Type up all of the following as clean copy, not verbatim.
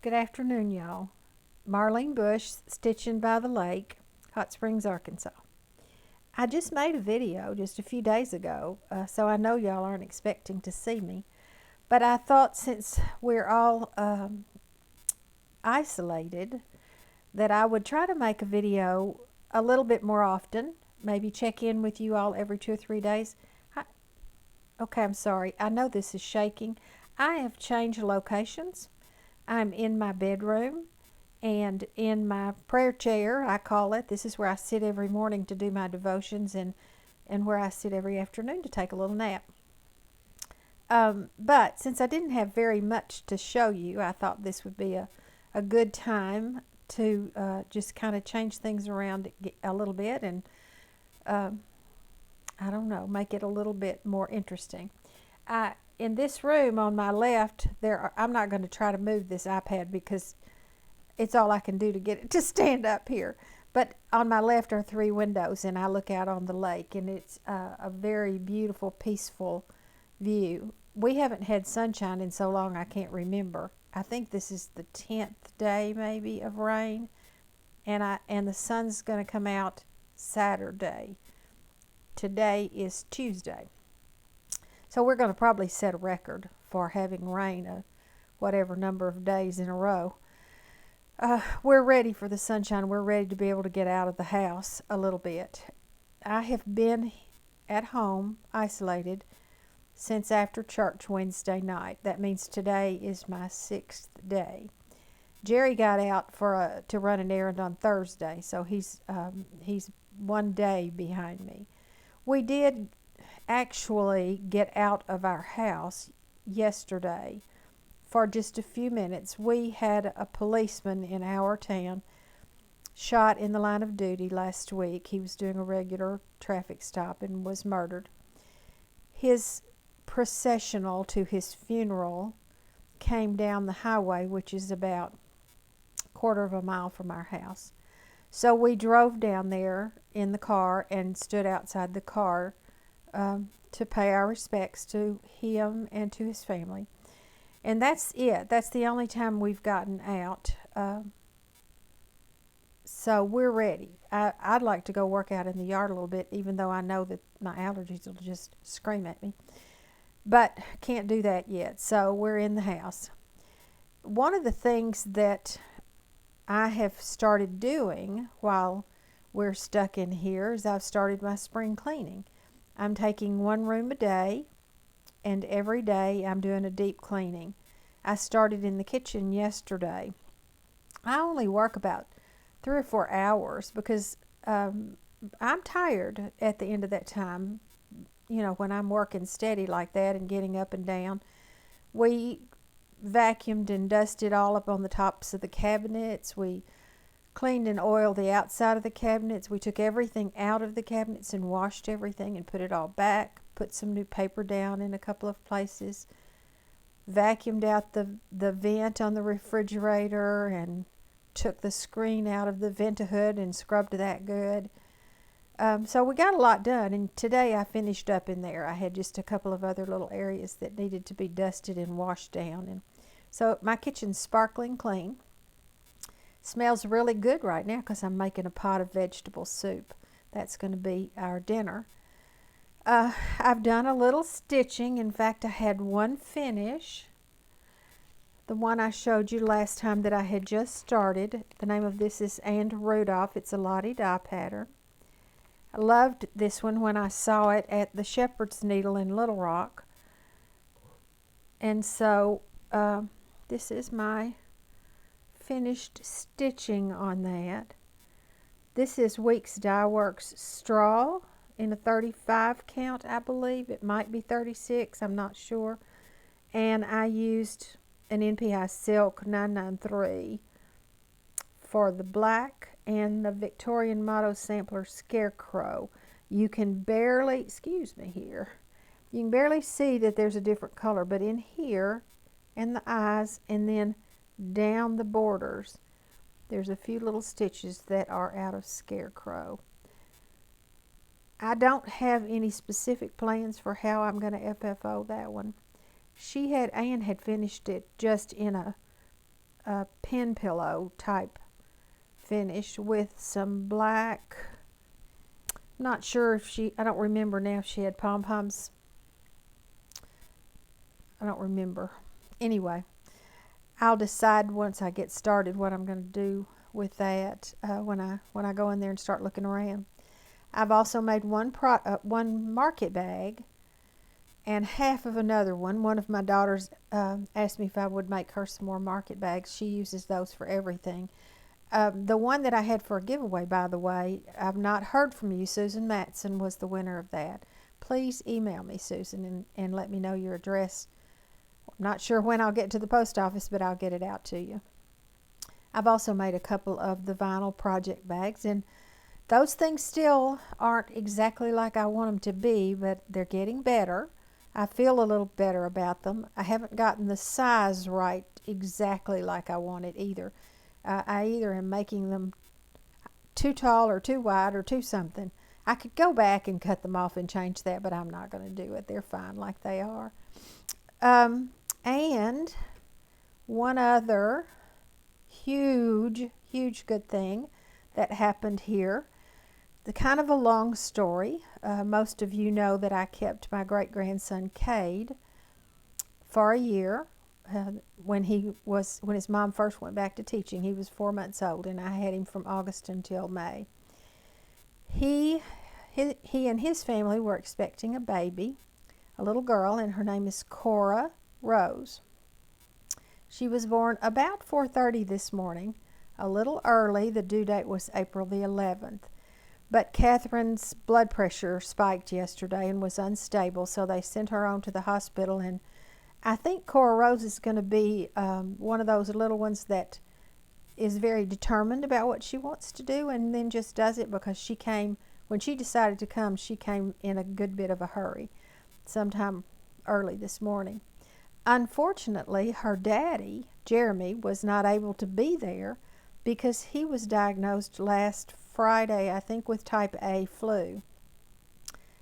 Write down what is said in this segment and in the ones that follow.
Good afternoon, y'all. Marlene Bush, Stitching by the Lake, Hot Springs, Arkansas. I just made a video just a few days ago, so I know y'all aren't expecting to see me. But I thought since we're all isolated, that I would try to make a video a little bit more often, maybe check in with you all every 2 or 3 days. Okay, I'm sorry. I know this is shaking. I have changed locations. I'm in my bedroom and in my prayer chair, I call it. This is where I sit every morning to do my devotions and where I sit every afternoon to take a little nap. But since I didn't have very much to show you, I thought this would be a good time to just kind of change things around a little bit and I don't know, make it a little bit more interesting. In this room on my left, I'm not going to try to move this iPad because it's all I can do to get it to stand up here. But on my left are 3 windows, and I look out on the lake, and it's a very beautiful, peaceful view. We haven't had sunshine in so long I can't remember. I think this is the 10th day maybe of rain, and the sun's going to come out Saturday. Today is Tuesday. So we're going to probably set a record for having rain whatever number of days in a row. We're ready for the sunshine. We're ready to be able to get out of the house a little bit. I have been at home, isolated, since after church Wednesday night. That means today is my 6th day. Jerry got out to run an errand on Thursday, so he's 1 day behind me. We did actually get out of our house yesterday for just a few minutes. We had a policeman in our town shot in the line of duty last week. He was doing a regular traffic stop and was murdered. His processional to his funeral came down the highway, which is about a quarter of a mile from our house. So we drove down there in the car and stood outside the car to pay our respects to him and to his family. And that's it. That's the only time we've gotten out. So we're ready. I'd like to go work out in the yard a little bit, even though I know that my allergies will just scream at me. But can't do that yet. So we're in the house. One of the things that I have started doing while we're stuck in here is I've started my spring cleaning. I'm taking 1 room a day, and every day I'm doing a deep cleaning. I started in the kitchen yesterday. I only work about 3 or 4 hours because I'm tired at the end of that time. You know, when I'm working steady like that and getting up and down. We vacuumed and dusted all up on the tops of the cabinets. We cleaned and oiled the outside of the cabinets. We took everything out of the cabinets and washed everything and put it all back. Put some new paper down in a couple of places. Vacuumed out the vent on the refrigerator and took the screen out of the vent-a-hood and scrubbed that good. So we got a lot done, and today I finished up in there. I had just a couple of other little areas that needed to be dusted and washed down. And so my kitchen's sparkling clean. Smells really good right now because I'm making a pot of vegetable soup. That's going to be our dinner. I've done a little stitching. In fact, I had one finish. The one I showed you last time that I had just started. The name of this is And Rudolph. It's a Lottie die pattern. I loved this one when I saw it at the Shepherd's Needle in Little Rock. And so this is my finished stitching on that. This is Weeks Dye Works straw in a 35 count, I believe. It might be 36, I'm not sure. And I used an NPI Silk 993 for the black and the Victorian Motto Sampler Scarecrow. You can barely, excuse me here, you can barely see that there's a different color, but in here and the eyes and then down the borders, there's a few little stitches that are out of Scarecrow. I don't have any specific plans for how I'm going to FFO that one. Anne had finished it just in a pen pillow type finish with some black. I'm not sure if I don't remember now if she had pom-poms. I don't remember. Anyway, I'll decide once I get started what I'm going to do with that when I go in there and start looking around. I've also made one market bag and half of another one. One of my daughters asked me if I would make her some more market bags. She uses those for everything. The one that I had for a giveaway, by the way, I've not heard from you. Susan Matson was the winner of that. Please email me, Susan, and let me know your address. I'm not sure when I'll get to the post office, but I'll get it out to you. I've also made a couple of the vinyl project bags, and those things still aren't exactly like I want them to be, but they're getting better. I feel a little better about them. I haven't gotten the size right exactly like I want it either. I either am making them too tall or too wide or too something. I could go back and cut them off and change that, but I'm not going to do it. They're fine like they are. And one other huge good thing that happened here. The kind of a long story. Most of you know that I kept my great-grandson Cade for a year. When his mom first went back to teaching, he was 4 months old, and I had him from August until May. He and his family were expecting a baby, a little girl, and her name is Cora Rose. She was born about 4:30 this morning, a little early. The due date was April the 11th. But Catherine's blood pressure spiked yesterday and was unstable, so they sent her on to the hospital. And I think Cora Rose is going to be one of those little ones that is very determined about what she wants to do and then just does it, because when she decided to come, she came in a good bit of a hurry, sometime early this morning. Unfortunately, her daddy, Jeremy, was not able to be there because he was diagnosed last Friday, I think, with type A flu.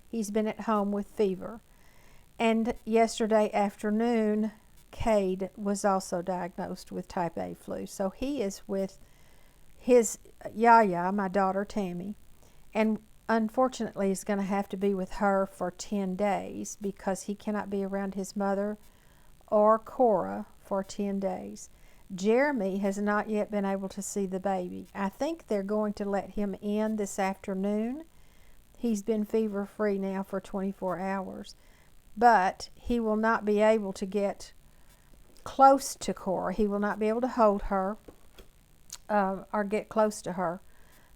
He's been at home with fever. And yesterday afternoon, Cade was also diagnosed with type A flu. So he is with his Yaya, my daughter Tammy, and unfortunately is going to have to be with her for 10 days because he cannot be around his mother or Cora for 10 days. Jeremy has not yet been able to see the baby. I think they're going to let him in this afternoon. He's been fever-free now for 24 hours. But he will not be able to get close to Cora. He will not be able to hold her or get close to her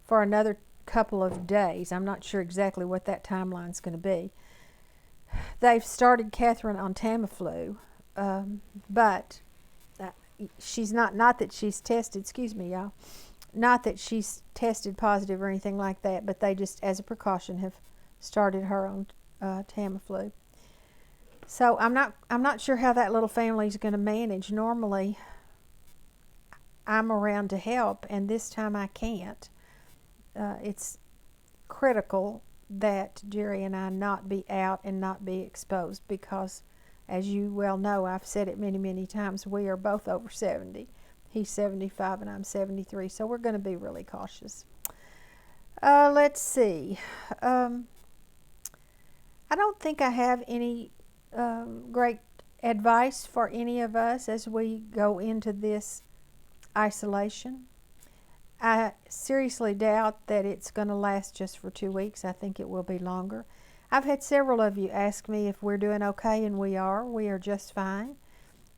for another couple of days. I'm not sure exactly what that timeline is going to be. They've started Catherine on Tamiflu, but she's not that she's tested, excuse me, y'all, not that she's tested positive or anything like that, but they just, as a precaution, have started her on Tamiflu. So I'm not sure how that little family is going to manage. Normally, I'm around to help, and this time I can't. It's critical that Jerry and I not be out and not be exposed because, as you well know, I've said it many times, we are both over 70. He's 75 and I'm 73, so we're going to be really cautious. Let's see. I don't think I have any great advice for any of us as we go into this isolation. I seriously doubt that it's going to last just for 2 weeks. I think it will be longer. I've had several of you ask me if we're doing okay, and we are. We are just fine.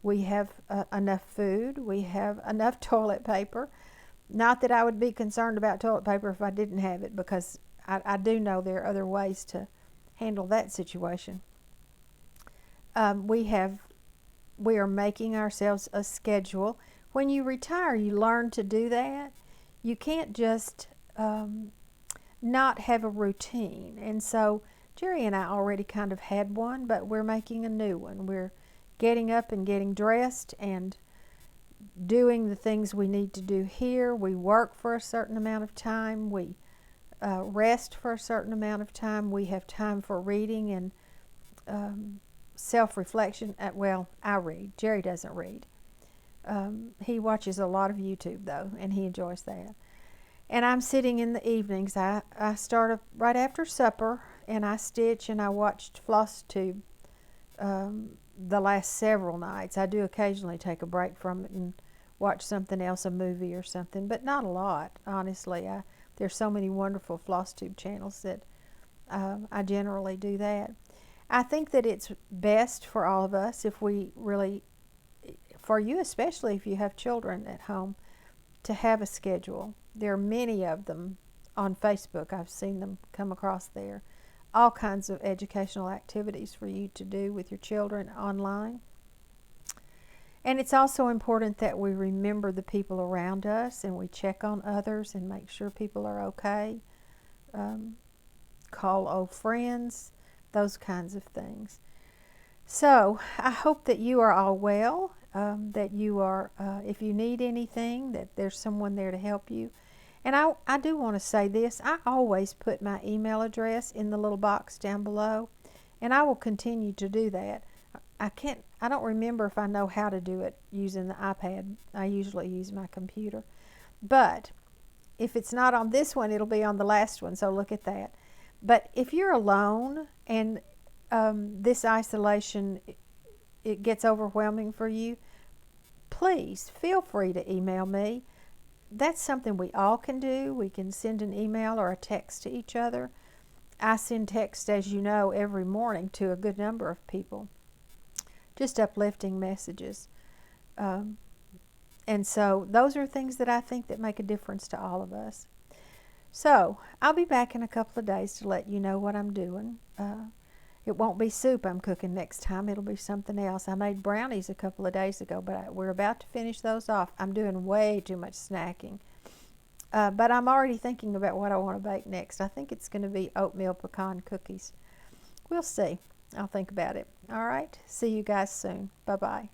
We have enough food. We have enough toilet paper. Not that I would be concerned about toilet paper if I didn't have it, because I do know there are other ways to handle that situation. We are making ourselves a schedule. When you retire, you learn to do that. You can't just not have a routine. And so Jerry and I already kind of had one, but we're making a new one. We're getting up and getting dressed and doing the things we need to do here. We work for a certain amount of time. We rest for a certain amount of time. We have time for reading and self-reflection. Well, I read. Jerry doesn't read. He watches a lot of YouTube though, and he enjoys that. And I'm sitting in the evenings. I start right after supper, and I stitch, and I watched Floss Tube the last several nights. I do occasionally take a break from it and watch something else, a movie or something, but not a lot, honestly. There's so many wonderful Floss Tube channels that I generally do that. I think that it's best for all of us if we really, for you especially if you have children at home, to have a schedule. There are many of them on Facebook. I've seen them come across there. All kinds of educational activities for you to do with your children online. And it's also important that we remember the people around us and we check on others and make sure people are okay. Call old friends, those kinds of things. So I hope that you are all well, that you are, if you need anything, that there's someone there to help you. And I do want to say this. I always put my email address in the little box down below, and I will continue to do that. I don't remember if I know how to do it using the iPad. I usually use my computer. But if it's not on this one, it'll be on the last one, so look at that. But if you're alone and this isolation, it gets overwhelming for you, please feel free to email me. That's something we all can do. We can send an email or a text to each other. I send text, as you know, every morning to a good number of people, just uplifting messages. And so those are things that I think that make a difference to all of us. So I'll be back in a couple of days to let you know what I'm doing. It won't be soup I'm cooking next time. It'll be something else. I made brownies a couple of days ago, but we're about to finish those off. I'm doing way too much snacking. But I'm already thinking about what I want to bake next. I think it's going to be oatmeal pecan cookies. We'll see. I'll think about it. All right. See you guys soon. Bye-bye.